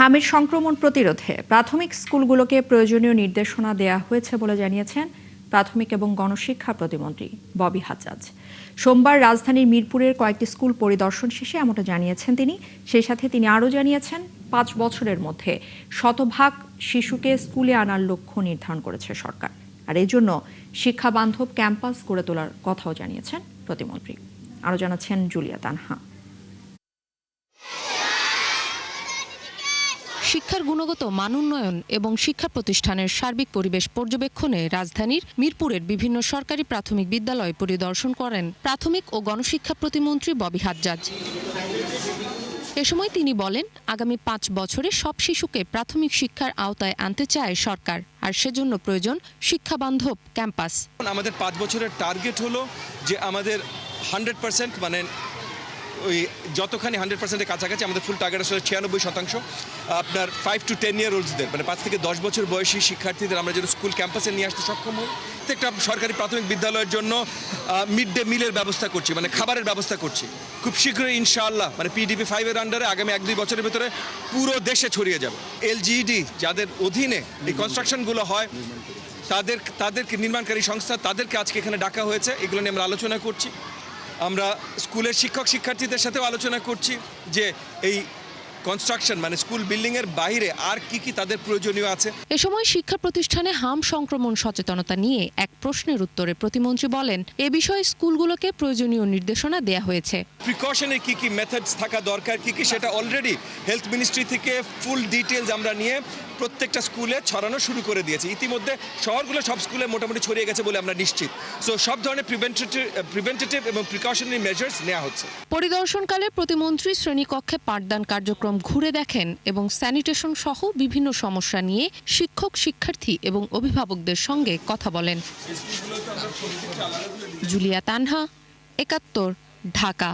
হামির সংক্রমণ প্রতিরোধে প্রাথমিক স্কুলগুলোকে প্রয়োজনীয় নির্দেশনা দেয়া হয়েছে বলে জানিয়েছেন প্রাথমিক এবং গণশিক্ষা প্রতিমন্ত্রী ববি হাজ্জাজ। সোমবার রাজধানীর মিরপুরের কয়েকটি স্কুল পরিদর্শন শেষে এমনটা জানিয়েছেন তিনি। সেই সাথে তিনি আরও জানিয়েছেন ৫ বছরের মধ্যে শতভাগ শিশুকে স্কুলে আনার লক্ষ্য নির্ধারণ করেছে সরকার, আর এই জন্য শিক্ষা বান্ধব ক্যাম্পাস গড়ে তোলার কথাও জানিয়েছেন প্রতিমন্ত্রী। আরও জানাচ্ছেন জুলিয়া তানহা। শিক্ষার গুণগত মান উন্নয়ন এবং শিক্ষা প্রতিষ্ঠানের সার্বিক পরিবেশ পর্যবেক্ষণে রাজধানীর মিরপুরের বিভিন্ন সরকারি প্রাথমিক বিদ্যালয় পরিদর্শন করেন প্রাথমিক ও গণশিক্ষা প্রতিমন্ত্রী ববি হাজ্জাজ। এ সময় তিনি বলেন, আগামী ৫ বছরে সব শিশুকে প্রাথমিক শিক্ষার আওতায় আনতে চায় সরকার, আর সেজন্য প্রয়োজন শিক্ষাবান্ধব ক্যাম্পাস। আমাদের ৫ বছরের টার্গেট হলো যে আমাদের 100% মানে ওই যতখানি 100%-এর কাছাকাছি আমাদের ফুল টার্গেট আসলে 96% আপনার 5 to 10 year oldsদের মানে 5 থেকে 10 বছর বয়সী শিক্ষার্থীদের আমরা যেন স্কুল ক্যাম্পাসে নিয়ে আসতে সক্ষম হই। প্রত্যেকটা সরকারি প্রাথমিক বিদ্যালয়ের জন্য মিড ডে মিলের ব্যবস্থা করছি, মানে খাবারের ব্যবস্থা করছি। খুব শীঘ্রই ইনশাআল্লাহ মানে PDP 5 এর আন্ডারে আগামী 1-2 বছরের ভিতরে পুরো দেশে ছড়িয়ে যাবে। LGED যাদের অধীনে এই কনস্ট্রাকশনগুলো হয় তাদেরকে নির্মাণকারী সংস্থা তাদেরকে আজকে এখানে ডাকা হয়েছে, এগুলো নিয়ে আমরা আলোচনা করছি। আমরা স্কুলের শিক্ষক শিক্ষার্থীদের সাথেও আলোচনা করছি যে এই কনস্ট্রাকশন মানে স্কুল বিল্ডিং এর বাইরে আর কি তাদের প্রয়োজনীয় আছে। এ সময় শিক্ষা প্রতিষ্ঠানে হাম সংক্রমণ সচেতনতা নিয়ে এক প্রশ্নের উত্তরে প্রতিমন্ত্রী বলেন, এ বিষয়ে স্কুলগুলোকে প্রয়োজনীয় নির্দেশনা দেয়া হয়েছে। প্রিকশনের কি মেথডস থাকা দরকার কি সেটা অলরেডি হেলথ মিনিস্ট্রি থেকে ফুল ডিটেলস আমরা নিয়ে প্রত্যেকটা স্কুলে ছড়ানো শুরু করে দিয়েছি। ইতিমধ্যে শহরগুলো সব স্কুলে মোটামুটি ছড়িয়ে গেছে বলে আমরা নিশ্চিত। সো সব ধরনের প্রিভেন্টেটিভ এবং প্রিকশনারি মেজার্স নেওয়া হচ্ছে। পরিদর্শনকালে প্রতিমন্ত্রী শ্রেণীকক্ষে পাঠদান কার্যক্রম ঘুরে দেখেন এবং স্যানিটেশন সহ বিভিন্ন সমস্যা নিয়ে শিক্ষক শিক্ষার্থী এবং অভিভাবকদের সঙ্গে কথা বলেন। জুলিয়া তানহা, ৭১, ঢাকা।